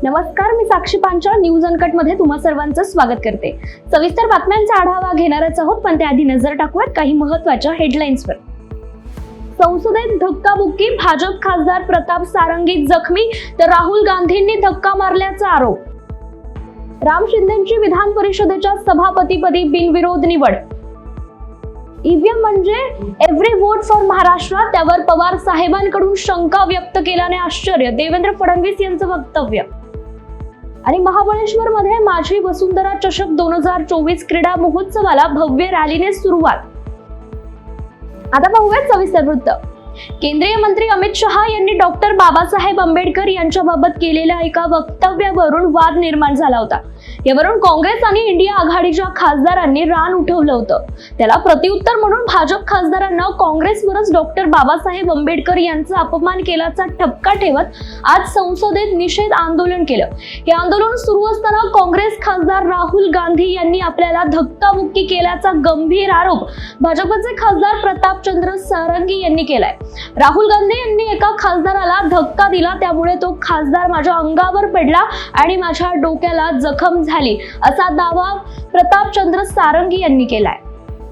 नमस्कार, मी साक्षी Panchal news uncut मध्ये तुम्हा सर्वांचं स्वागत करते। सविस्तर बातम्यांचा आढावा घेणारच आहोत, पण त्याआधी नजर टाकूयात काही महत्त्वाच्या हेडलाईन्सवर। संसदेत धक्काबुक्की, भाजप खासदार प्रताप सारंगी जखमी तर राहुल गांधींनी धक्का मारल्याचा आरोप। राम शिंदेंची विधान परिषदेच्या सभापतीपदी बिनविरोध निवड। ईव्हीएम म्हणजे एव्हरी वोट फॉर महाराष्ट्र, त्यावर पवार साहेबांकडून शंका व्यक्त केल्याने आश्चर्य, देवेंद्र फडणवीस यांचं वक्तव्य। आणि महाबळेश्वर मध्ये माझी वसुंधरा चषक 2024 क्रीडा महोत्सवाला भव्य रॅलीने सुरुवात। आता पाहूयात सविस्तर वृत्त। केंद्रीय मंत्री अमित शहा यांनी डॉक्टर बाबासाहेब आंबेडकर यांच्याबाबत केलेल्या एका वक्तव्यावरून वाद निर्माण झाला होता। यावरून काँग्रेस आणि इंडिया आघाडीच्या खासदारांनी रान उठवलं होतं। त्याला प्रत्युत्तर म्हणून भाजप खासदारांना काँग्रेसवरच डॉक्टर बाबासाहेब आंबेडकर यांचा अपमान केल्याचा ठपका ठेवत आज संसदेत निषेध आंदोलन केलं। हे आंदोलन सुरू असताना काँग्रेस खासदार राहुल गांधी यांनी आपल्याला धक्काबुक्की केल्याचा गंभीर आरोप भाजपचे खासदार प्रतापचंद्र सारंगी यांनी केलाय। राहुल गांधी यांनी एका खासदाराला धक्का दिला, त्यामुळे तो खासदार माझ्या अंगावर पडला आणि माझ्या डोक्याला जखम झाली, असा दावा प्रतापचंद्र सारंगी यांनी केलाय।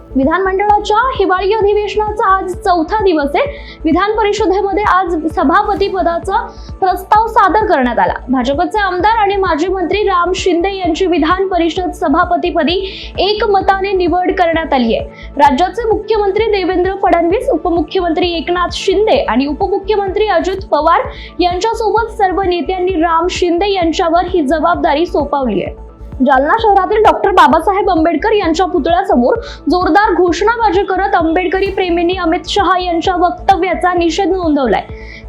विधानमंडळाच्या हिवाळी अधिवेशनाचा आज चौथा दिवस आहे। विधान परिषदेमध्ये आज सभापती पदाचा प्रस्ताव सादर करण्यात आला। भाजपचे आमदार आणि माजी मंत्री राम शिंदे यांची विधान परिषद सभापतीपदी एकमताने निवड करण्यात आली आहे। राज्याचे मुख्यमंत्री देवेंद्र फडणवीस, उपमुख्यमंत्री एकनाथ शिंदे आणि उपमुख्यमंत्री अजित पवार यांच्यासोबत सर्व नेत्यांनी राम शिंदे यांच्यावर ही जबाबदारी सोपवली आहे। जालना शहरातील डॉक्टर बाबासाहेब आंबेडकर यांच्या पुतळ्यासमोर जोरदार घोषणाबाजी करत आंबेडकरी प्रेमींनी अमित शहा यांच्या वक्तव्याचा निषेध नोंदवलाय।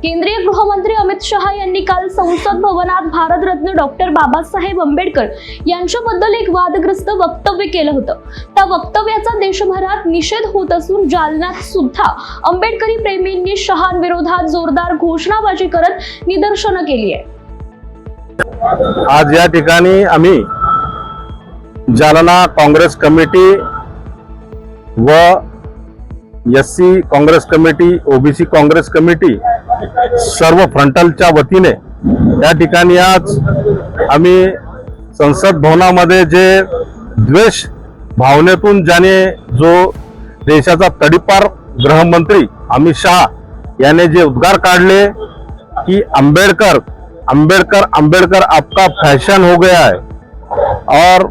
केंद्रीय गृहमंत्री अमित शहा यांनी काल संसद भवनात भारतरत्न डॉक्टर बाबासाहेब आंबेडकर यांच्याबद्दल एक वादग्रस्त वक्तव्य केलं होतं। त्या वक्तव्याचा देशभरात निषेध होत असून जालन्यात सुद्धा आंबेडकरी प्रेमींनी शहांविरोधात जोरदार घोषणाबाजी करत निदर्शनं केली आहे। आज या ठिकाणी आम्ही जालना काँग्रेस कमिटी व SC Congress committee, OBC Congress committee सर्व फ्रंटलच्या वतीने या ठिकाणी आज आम्ही संसद भवनामध्ये जे द्वेष भावनेतून ज्याने जो देशाचा तडीपार गृहमंत्री अमित शहा याने जे उद्गार काढले की अंबेडकर अंबेडकर अंबेडकर आपका फैशन हो गया है और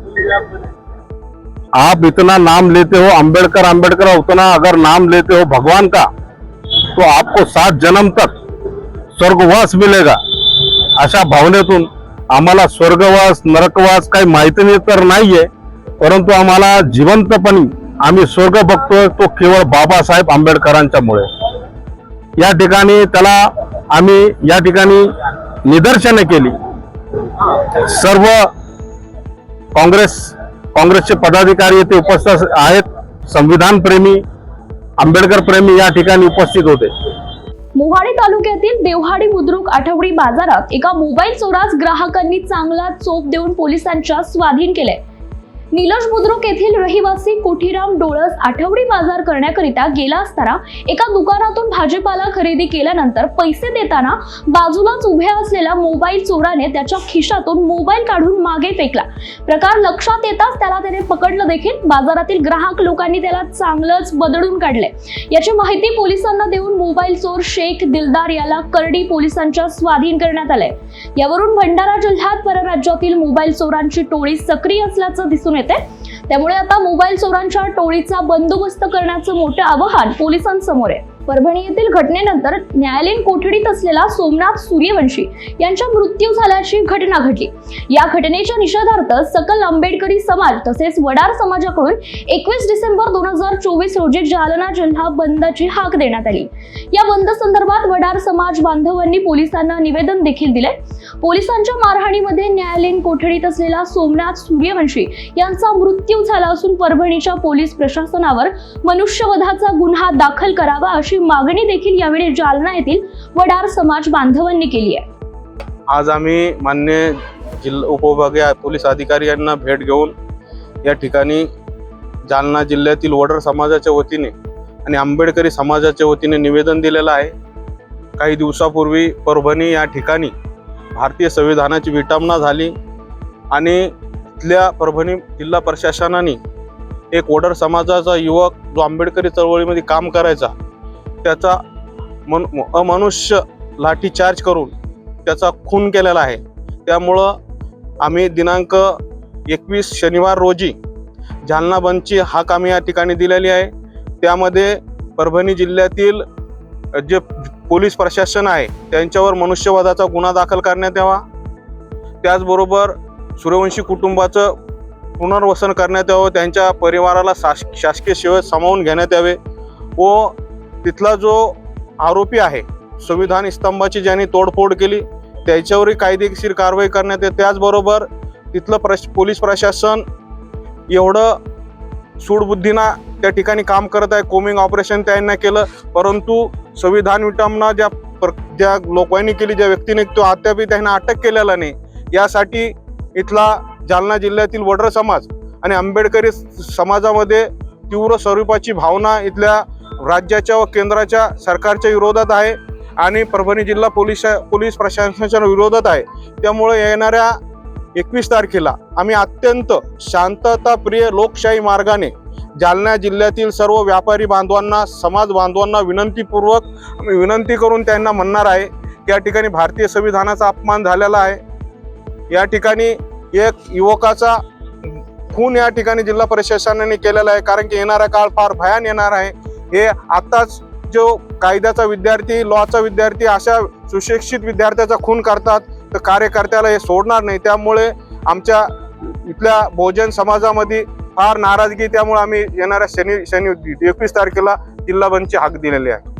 आप इतना नाम लेते हो अंबेडकर अंबेडकर, उतना अगर नाम लेते हो भगवान का तो आपको 7 जन्म तक स्वर्गवास मिलेगा। अशा भावनेतून आम्हाला स्वर्गवास नरकवास काही माहिती नाही तर नाहीये, परंतु आम्हाला जिवंतपणी आम्ही स्वर्ग बघतोय तो केवळ बाबासाहेब आंबेडकरांच्यामुळे। या ठिकाणी त्याला आम्ही या ठिकाणी निदर्शने केली। सर्व काँग्रेसचे पदाधिकारी येथे उपस्थित आहेत। संविधान प्रेमी, आंबेडकर प्रेमी या ठिकाणी उपस्थित होते। मोहाडी तालुक्यातील देवहाडी बुद्रुक आठवडी बाजारात एका मोबाईल चोरास ग्राहकांनी चांगला चोप देऊन पोलिसांच्या स्वाधीन केले। निलज बुद्रुक येथील रहिवासी कोठीराम डोळस आठवडी बाजार करण्याकरिता गेला असताना एका दुकानातून भाजीपाला खरेदी केल्यानंतर पैसे देताना बाजूलाच उभ्या असलेल्या मोबाईल चोराने त्याच्या खिशातून मोबाईल काढून मागे फेकला। प्रकार लक्षात येताच त्याने पकडलं देखील। बाजारातील ग्राहक लोकांनी त्याला चांगलंच बदडून काढले। याची माहिती पोलिसांना देऊन मोबाईल चोर शेख दिलदार याला करडी पोलिसांच्या स्वाधीन करण्यात आलंय। यावरून भंडारा जिल्ह्यात परराज्यातील मोबाईल चोरांची टोळी सक्रिय असल्याचं दिसून येते। त्यामुळे आता मोबाईल चोरांच्या टोळीचा बंदोबस्त करण्याचं मोठं आवाहन पोलिसांसमोर आहे। परभणी येथील घटनेनंतर न्यायालयीन कोठडीत असलेला सोमनाथ सूर्यवंशी यांचा मृत्यू झाल्याची घटना घडली। या घटनेच्या निषेधार्थ सकल आंबेडकरी समाज तसेच वडार समाजाकडून 21 डिसेंबर 2024 रोजी जालना जिल्हा बंदची हाक देण्यात आली। या बंद संदर्भात वडार समाज बांधवांनी पोलिसांना निवेदन देखील दिले। पोलिसांच्या मारहाणीमध्ये न्यायालयीन कोठडीत असलेला सोमनाथ सूर्यवंशी यांचा मृत्यू झाला असून परभणीच्या पोलीस प्रशासनावर मनुष्यवधाचा गुन्हा दाखल करावा अशी मागणी देखील यावेळी जालना येथील वडार समाज बांधवांनी केली आहे। आज आम्ही मान्य जिल्हा उपविभागीय पोलीस अधिकारी यांना भेट घेऊन या ठिकाणी जालना जिल्ह्यातील वडार समाजाच्या वतीने आणि आंबेडकरी समाजाच्या वतीने निवेदन दिलेलं आहे। काही दिवसापूर्वी परभणी या ठिकाणी भारतीय संविधानाची विटंबना झाली आणि इथल्या परभणी जिल्हा प्रशासनाने एक वडर समाजाचा युवक जो आंबेडकरी चळवळीमध्ये काम करायचा त्याचा अमनुष्य लाठीचार्ज करून त्याचा खून केलेला आहे. त्यामुळं आम्ही दिनांक 21 शनिवार रोजी जालना बंदची हाक आम्ही या ठिकाणी दिलेली आहे. त्यामध्ये परभणी जिल्ह्यातील जे पोलीस प्रशासन आहे त्यांच्यावर मनुष्यवधाचा गुन्हा दाखल करण्यात यावा. त्याचबरोबर सूर्यवंशी कुटुंबाचं पुनर्वसन करण्यात यावं, त्यांच्या परिवाराला शासकीय सेवेत सामावून घेण्यात यावे व तिथला जो आरोपी आहे संविधान स्तंभाची ज्यांनी तोडफोड केली त्याच्यावरही कायदेशीर कारवाई करण्यात येते. त्याचबरोबर तिथलं पोलीस प्रशासन एवढं सूडबुद्धीना त्या ठिकाणी काम करत आहे. कोमिंग ऑपरेशन त्यांना केलं, परंतु संविधान विटंबना ज्या लोकांनी केली, ज्या व्यक्तीने तो अद्याप त्यांना अटक केलेला नाही. यासाठी इथला जालना जिल्ह्यातील वडर समाज आणि आंबेडकरी समाजामध्ये तीव्र स्वरूपाची भावना इथल्या राज्याच्या व केंद्राच्या सरकारच्या विरोधात आहे आणि परभणी जिल्हा पोलीस प्रशासनाच्या विरोधात आहे. त्यामुळे येणाऱ्या 21 तारखेला आम्ही अत्यंत शांतताप्रिय लोकशाही मार्गाने जालना जिल्ह्यातील सर्व व्यापारी बांधवांना, समाज बांधवांना विनंतीपूर्वक विनंती करून त्यांना म्हणणार आहे की या ठिकाणी भारतीय संविधानाचा अपमान झालेला आहे. या ठिकाणी एक युवकाचा खून या ठिकाणी जिल्हा प्रशासनाने केलेला आहे, कारण की येणारा काळ फार भयान येणार आहे. हे आताच जो कायद्याचा विद्यार्थी, लॉचा विद्यार्थी अशा सुशिक्षित विद्यार्थ्याचा खून करतात तर कार्यकर्त्याला हे सोडणार नाही. त्यामुळे आमच्या इथल्या बहुजन समाजामध्ये फार नाराजगी, त्यामुळे आम्ही येणाऱ्या शनी 21 तारखेला जिल्हा बंदची हाक दिलेली आहे.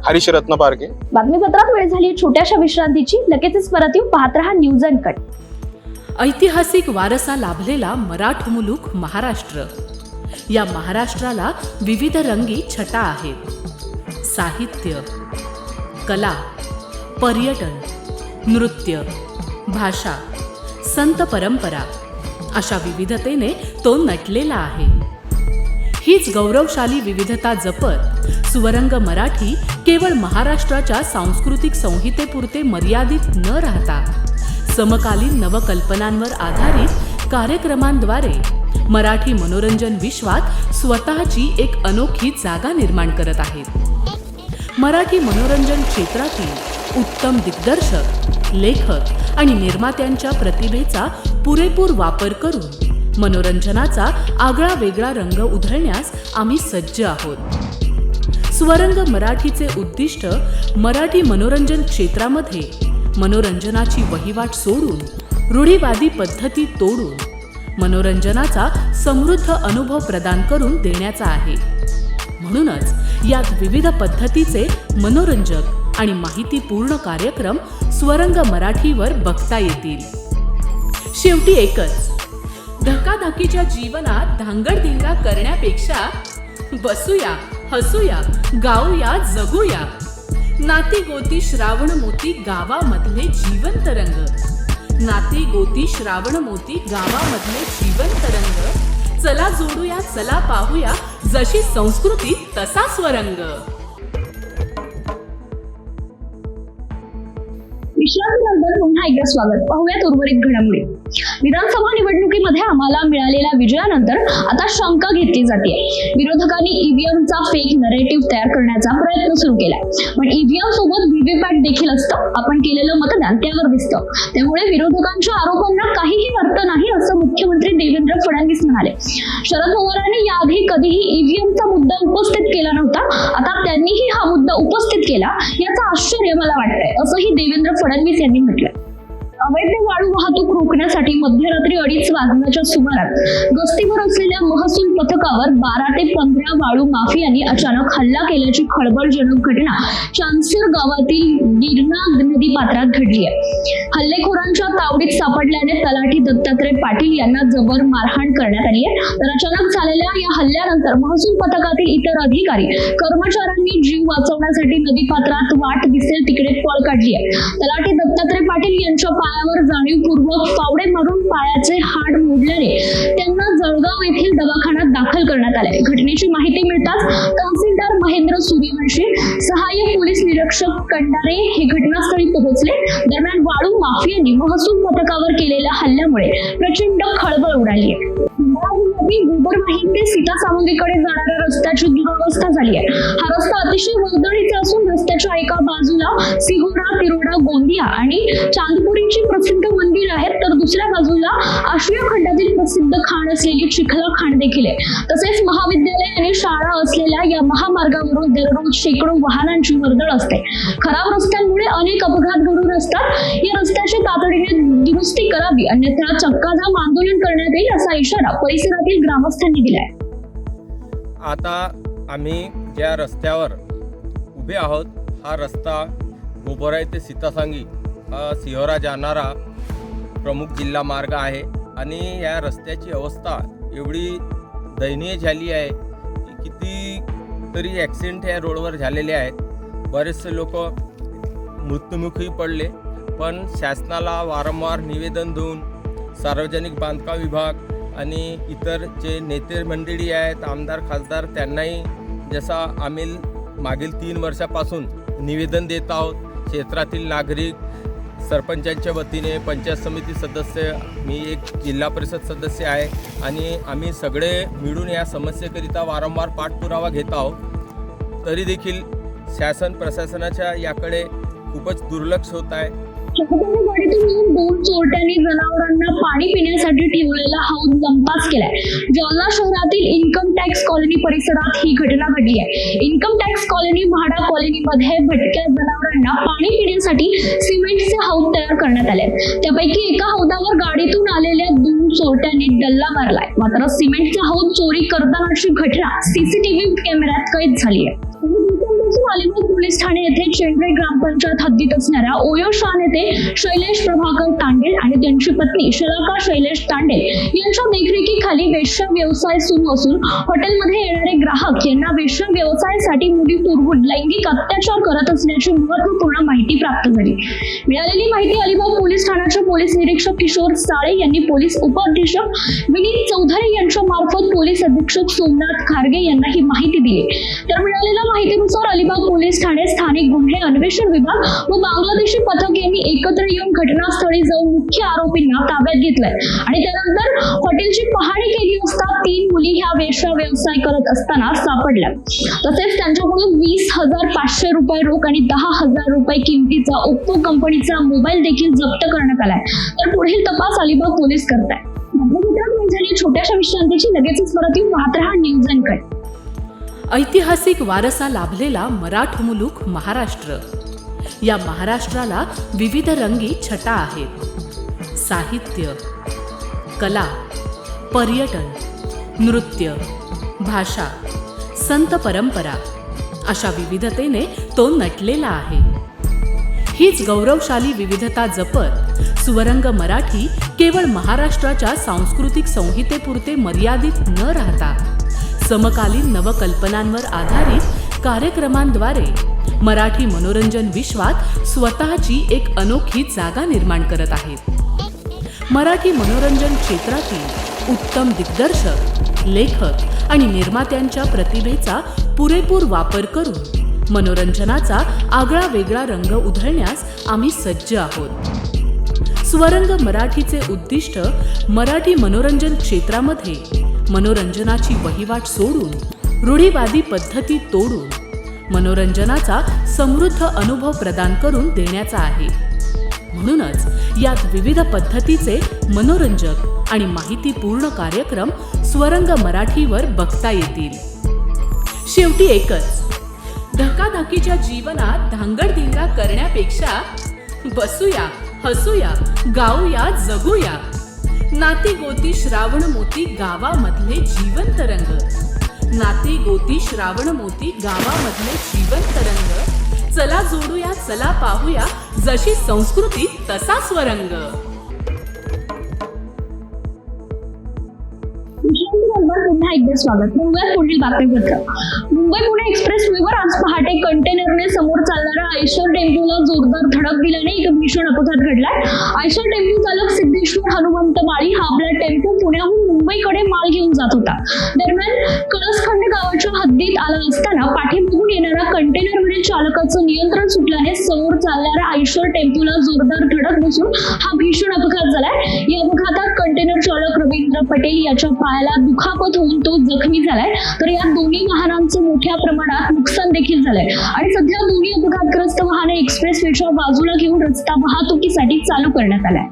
हरीश रत्न पारखे. बातमीपत्रात वेळ झाली छोट्याशा विश्रांतीची. लगेचच परत येऊ. पाहत रहा न्यूज अनकट. ऐतिहासिक वारसा लाभलेला मराठ मुलूक महाराष्ट्र. या महाराष्ट्राला विविध रंगी छटा आहेत. साहित्य, कला, पर्यटन, नृत्य, भाषा, संत परंपरा अशा विविधतेने तो नटलेला आहे. हीच गौरवशाली विविधता जपत सुवरंग मराठी केवळ महाराष्ट्राच्या सांस्कृतिक संहितेपुरते मर्यादित न राहता समकालीन नवकल्पनांवर आधारित कार्यक्रमांद्वारे मराठी मनोरंजन विश्वात स्वतःची एक अनोखी जागा निर्माण करत आहेत. मराठी मनोरंजन क्षेत्रातील उत्तम दिग्दर्शक, लेखक आणि निर्मात्यांच्या प्रतिभेचा पुरेपूर वापर करून मनोरंजनाचा आगळा वेगळा रंग उधळण्यास आम्ही सज्ज आहोत. स्वरंग मराठीचे उद्दिष्ट मराठी मनोरंजन क्षेत्रामध्ये मनोरंजनाची वहिवाट सोडून, रूढीवादी पद्धती तोडून मनोरंजनाचा समृद्ध अनुभव प्रदान करून देण्याचा आहे. म्हणूनच यात विविध पद्धतीचे मनोरंजक आणि माहितीपूर्ण कार्यक्रम स्वरंग मराठीवर बघता येतील. शेवटी एकच, धकाधकीच्या जीवनात धांगडधिंगा करण्यापेक्षा बसूया, हसूया, गाऊया, जगूया. नाती गोती श्रावण मोती गावामधले जीवंत रंग. नाती गोती श्रावण मोती गावामधले जीवंत रंग. चला जोडूया, चला पाहूया, जशी संस्कृती तसा स्वरंग. विश्रांतीनंतर पुन्हा एकदा स्वागत. पाहूयात उर्वरित घडामोडी. विधानसभा निवडणुकीमध्ये आम्हाला मिळालेल्या विजयानंतर आता शंका घेतली जाते. विरोधकांनी ईव्हीएमचा फेक नरेटिव्ह तयार करण्याचा प्रयत्न सुरू केलाय. पण ईव्हीएम सोबत व्हीव्हीपॅट देखील असतं. आपण केलेलं मतदान त्यावर दिसतं. त्यामुळे विरोधकांच्या आरोपांना काहीही अर्थ नाही, असं मुख्यमंत्री देवेंद्र फडणवीस म्हणाले. शरद पवारांनी याआधी कधीही ईव्हीएमचा मुद्दा उपस्थित केला नव्हता. आता त्यांनीही हा मुद्दा उपस्थित केला, याचं आश्चर्य मला वाटतंय, असंही देवेंद्र फडणवीस यांनी म्हटलं. अवैध वाळू वाहतूक रोखण्यासाठी मध्यरात्री 2:30 वाजण्याच्या सुमारास गस्तीवर असलेल्या महसूल पथकावर 12 ते 15 वाळू माफियांनी अचानक हल्ला केल्याची खळबळजनक घटना चांदसूर गावातील गिरणा नदी पात्रात घडली आहे. हल्लेखोरांच्या तावडीत सापडल्याने तलाठी दत्तात्रय पाटील यांना जबर मारहाण करण्यात आली आहे. तर अचानक झालेल्या या हल्ल्यानंतर महसूल पथकातील इतर अधिकारी, कर्मचाऱ्यांनी जीव वाचवण्यासाठी नदीपात्रात वाट दिसेल तिकडे पळ काढली आहे. तलाठी दत्तात्रय पाटील यांच्या पायावर जाणीवपूर्वक फावडे मारून पायाचे हाड मोडल्याने त्यांना जळगाव येथील दवाखान्यात दाखल करण्यात आले. घटनेची माहिती मिळताच तहसीलदार महेंद्र सूर्यवंशी, सहाय्यक पोलीस निरीक्षक निरीक्षक कंडारे हे घटनास्थळी पोहोचले. दरम्यान वाळू माफियांनी महसूल पथकावर केलेल्या हल्ल्यामुळे प्रचंड खळबळ उडाली आहे. गोबरवाही ते सीता सावंगीकडे जाणाऱ्या रस्त्याची दुरवस्था झाली आहे. हा रस्ता अतिशय वर्दळीचा असून रस्त्याच्या एका बाजूला सिहोरा, तिरोडा, गोंदिया आणि चांदपुरीची प्रसिद्ध मंदिर आहेत, तर दुसऱ्या बाजूला आशिया खंडातील प्रसिद्ध खाण असलेली चिखला खाण देखील आहे. तसेच महाविद्यालय आणि शाळा असलेल्या या महामार्गावरून दररोज शेकडो वाहनांची वर्दळ असते. खराब रस्त्यांमुळे अनेक अपघात घडून असतात. या रस्त्याची तातडीने दुरुस्ती करावी, अन्यथा चक्काजाम आंदोलन करण्यात येईल असा इशारा परिसरातील ग्रामस्थांनी दिलाय. आता आम्ही ज्या रस्त्यावर उभे आहोत, हा रस्ता गोबराई ते सीतासांगी हा सिहोरा जाणारा प्रमुख जिल्हा मार्ग आहे आणि या रस्त्याची अवस्था एवढी दयनीय झाली आहे की किती तरी ॲक्सिडेंट या रोडवर झालेले आहेत. बरेचसे लोक मृत्युमुखी पडले, पण शासनाला वारंवार निवेदन देऊन सार्वजनिक बांधकाम विभाग आणि इतर जे नेते मंडळी आहेत, आमदार खासदार, त्यांनाही जसा आम्ही मागील 3 वर्षापासून निवेदन देत आहोत. क्षेत्रातील नागरिक, सरपंचांच्या वतीने, पंचायत समिती सदस्य, मी एक जिल्हा परिषद सदस्य आहे आणि आम्ही सगळे मिळून या समस्येकरिता वारंवार पाठपुरावा घेत आहोत. तरी देखील शासन प्रशासनाच्या याकडे खूपच दुर्लक्ष होत आहे. गाडीतून येऊन 2 चोरट्यांनी जनावरांना पाणी पिण्यासाठी ठेवलेला हौद लंपास केलाय. जालना शहरातील इन्कम टॅक्स कॉलनी परिसरात ही घटना घडली आहे. इन्कम टॅक्स कॉलनी म्हाडा कॉलनीमध्ये भटक्या जनावरांना पाणी पिण्यासाठी सिमेंटचे हौद तयार करण्यात आले. त्यापैकी एका हौदावर गाडीतून आलेल्या 2 चोरट्यांनी डल्ला मारलाय. मात्र सिमेंटचा हौद चोरी करतानाची घटना सीसीटीव्ही कॅमेऱ्यात कैद झाली आहे. अलिबाग पोलीस ठाणे येथे चेंडरे ग्रामपंचायत हद्दीत असणाऱ्या ओयो शान येथे शैलेश प्रभाकर तांडेल आणि त्यांची पत्नी शलाका शैलेश तांडेल यांच्या देखरेखीखाली वेश्या व्यवसाय सुरू असून हॉटेलमध्ये येणारे ग्राहक यांना वेश्या व्यवसायासाठी मुली पुरवून लैंगिक अत्याचार करत असल्याची महत्वपूर्ण माहिती प्राप्त झाली. मिळालेली माहिती अलिबाग पोलीस ठाण्याचे पोलीस निरीक्षक किशोर साळे यांनी पोलीस उपअधीक्षक विनीत चौधरी यांच्या मार्फत पोलीस अधीक्षक सोमनाथ खारगे यांना ही माहिती दिली. तर मिळालेल्या माहितीनुसार अलिबाग पोलीस ठाणे स्थानिक गुन्हे अन्वेषण विभाग व बांगलादेशी पथक यांनी एकत्र येऊन घटनास्थळी जाऊन मुख्य आरोपींना ताब्यात घेतलंय आणि त्यानंतर हॉटेलची पाहणी केली असता 3 मुली ह्या वेश्या व्यवसाय करत असताना सापडल्या. तसेच त्यांच्याकडून 20,500 रुपये रोख आणि 10,000 रुपये किमतीचा ओप्पो कंपनीचा मोबाईल देखील जप्त करण्यात आलाय. तर पुढील तपास अलिबाग पोलीस करत आहेत. छोट्याशा विश्रांतीची लगेचच परत येऊन पाहत रहा न्यूज अनकट. ऐतिहासिक वारसा लाभलेला मराठ मुलूक महाराष्ट्र. या महाराष्ट्राला विविध रंगी छटा आहेत. साहित्य, कला, पर्यटन, नृत्य, भाषा, संत परंपरा अशा विविधतेने तो नटलेला आहे. हीच गौरवशाली विविधता जपत स्वरंग मराठी केवळ महाराष्ट्राच्या सांस्कृतिक संहितेपुरते मर्यादित न राहता समकालीन नवकल्पनांवर आधारित कार्यक्रमांद्वारे मराठी मनोरंजन विश्वात स्वतःची एक अनोखी जागा निर्माण करत आहेत. मराठी मनोरंजन क्षेत्रातील उत्तम दिग्दर्शक, लेखक आणि निर्मात्यांच्या प्रतिभेचा पुरेपूर वापर करून मनोरंजनाचा आगळा वेगळा रंग उधळण्यास आम्ही सज्ज आहोत. स्वरंग मराठीचे उद्दिष्ट मराठी मनोरंजन क्षेत्रामध्ये मनोरंजनाची वहिवाट सोडून, रूढीवादी पद्धती तोडून मनोरंजनाचा समृद्ध अनुभव प्रदान करून देण्याचा आहे. म्हणूनच यात विविध पद्धतीचे मनोरंजक आणि माहितीपूर्ण कार्यक्रम स्वरंग मराठीवर बघता येतील. शेवटी एकच, धकाधकीच्या जीवनात धांगडधिंगा करण्यापेक्षा बसूया, हसूया, गाऊया, जगूया. नाती गोती श्रावण मोती गावामधले जीवंत रंग. नाती गोती श्रावण मोती गावामधले जीवंत रंग. चला जोडूया, चला पाहूया, जशी संस्कृती तसा स्वरंग. पुन्हा एकदा स्वागत. मुंबईत पुढील बातमीपत्र. मुंबई पुणे एक्सप्रेस वेवर आज पहाटे कंटेनरने समोर चालणाऱ्या आयशर टेम्पोला जोरदार धडक दिल्याने एक भीषण अपघात घडलाय. आयशर टेम्पो चालक सिद्धेश्वर हनुमंत माळी हा आपला टेम्पो पुण्याहून मुंबईकडे माल घेऊन जात होता. दरम्यान कळसखंड गावाच्या हद्दीत आला असताना पाठीमागून येणाऱ्या कंटेनरवरील चालकाचं नियंत्रण सुटल्याने समोर चालणाऱ्या आयशर टेम्पोला जोरदार धडक बसून हा भीषण अपघात झालाय. या अपघातात कंटेनर चालक रवींद्र पटेल याच्या पायाला दुखापत होऊन तो जखमी झालाय, तर या दोन्ही वाहनांचं मोठ्या प्रमाणात नुकसान देखील झालंय आणि सध्या दोन्ही अपघातग्रस्त वाहने एक्सप्रेसवेच्या बाजूला घेऊन रस्ता वाहतुकीसाठी चालू करण्यात आलाय.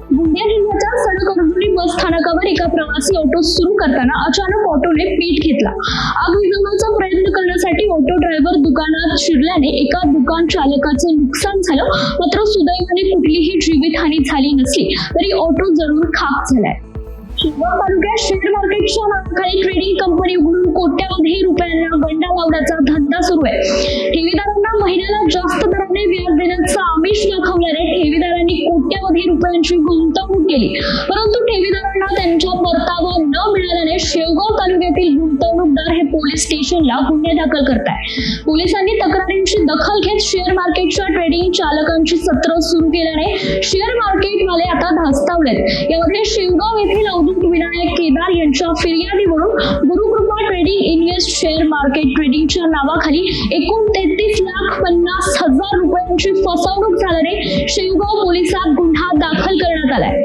गोंदिया जिल्ह्याच्या सडक अर्जुनी बस स्थानकावर एका प्रवासी ऑटो सुरू करताना अचानक ऑटोने पेट घेतला. आग विझवण्याचा प्रयत्न करण्यासाठी ऑटो ड्रायव्हर दुकानात शिरल्याने एका दुकान चालकाचं नुकसान झालं, मात्र सुदैवाने कुठलीही जीवितहानी झाली नसली तरी ऑटो जळून खाक झालाय. शिवगाव तालुक्यात शेअर मार्केटच्या नावाखाली ट्रेडिंग कंपनी उघडून कोट्यावधी रुपयांना गंडा लावण्याचा धंदा सुरू आहे. ठेवीदारांना महिन्याला जास्त दराने व्याज देण्याचं आमिष दाखवल्याने ठेवीदारांनी कोट्यावधी रुपयांची गुंतवणूक केली, परंतु ठेवीदारांना त्यांचा परतावा न मिळाल्याने शेवगाव तालुक्यातील गुंतवणूकदार हे पोलीस स्टेशनला गुन्हे दाखल करताय. पोलिसांनी तक्रारींची दखल घेत शेअर मार्केटच्या ट्रेडिंग चालकांची सत्र सुरू केल्याने शेअर मार्केटवाले आता धास्तावलेत. यामध्ये शेवगाव येथील अवधूत विनायक केदार यांच्या फिर्यादीवरून Gurukrupa trading invest share market ट्रेडिंगच्या नावाखाली एकूण 33,50,000 रुपयांची फसवणूक झाल्याने शेवगाव पोलिसात गुन्हा दाखल करण्यात आलाय.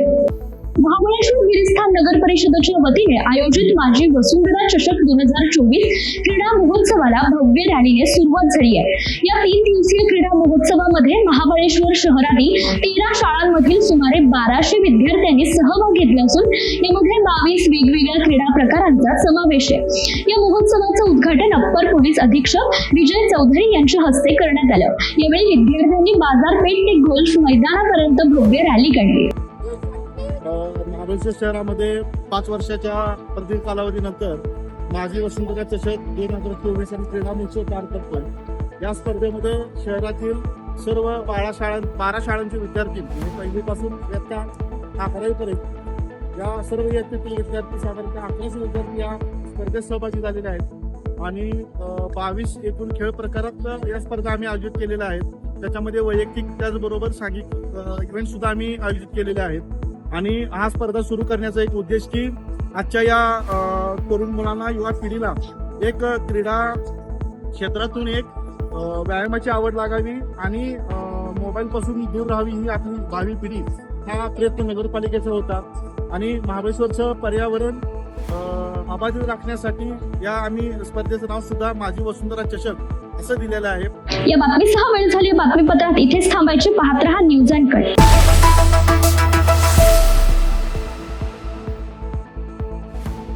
महाबळेश्वर गिरिस्थान नगर परिषदेच्या वतीने आयोजित माझी वसुंधरा चषक 2024 क्रीडा महोत्सवाला भव्य रॅलीने सुरुवात झाली आहे. या 3 दिवसीय क्रीडा महोत्सवामध्ये महाबळेश्वर शहरातील 13 शाळांमधील सुमारे 1200 विद्यार्थ्यांनी सहभाग घेतला असून यामध्ये 22 वेगवेगळ्या क्रीडा प्रकारांचा समावेश आहे. या महोत्सवाचं उद्घाटन अप्पर पोलीस अधीक्षक विजय चौधरी यांच्या हस्ते करण्यात आलं. यावेळी विद्यार्थ्यांनी बाजारपेठ ते गोल्फ मैदानापर्यंत भव्य रॅली काढली. महाबळेश्वर शहरामध्ये 5 वर्षाच्या प्रदीर्घ कालावधीनंतर माझी वसुंधरा चषक 2024 आणि क्रीडा महोत्सव पार करतोय. या स्पर्धेमध्ये शहरातील सर्व 12 शाळांचे विद्यार्थी म्हणजे पहिलीपासून इयत्ता 11वी पर्यंत या सर्व इयत्तेतील विद्यार्थी साधारणतः 1100 विद्यार्थी या स्पर्धेत सहभागी झालेले आहेत आणि 22 एकूण खेळ प्रकारात या स्पर्धा आम्ही आयोजित केलेल्या आहेत. त्याच्यामध्ये वैयक्तिक त्याचबरोबर सांघिक इव्हेंट सुद्धा आम्ही आयोजित केलेले आहेत. आणि हा स्पर्धा सुरू करण्याचा एक उद्देश की आजच्या या तरुण मुलांना युवा पिढीला एक क्रीडा क्षेत्रातून एक व्यायामाची आवड लागावी आणि मोबाईलपासून दूर राहावी ही आपली भावी पिढी हा प्रयत्न नगरपालिकेचा होता. आणि महाबळेश्वरचं पर्यावरण अबाधित राखण्यासाठी या आम्ही स्पर्धेचं नाव सुद्धा माझी वसुंधरा चषक असं दिलेलं आहे. या बातमीसह वेळ झाली. बातमीपत्रात इथेच थांबायचे. पाहत रहा न्यूज अँड कट.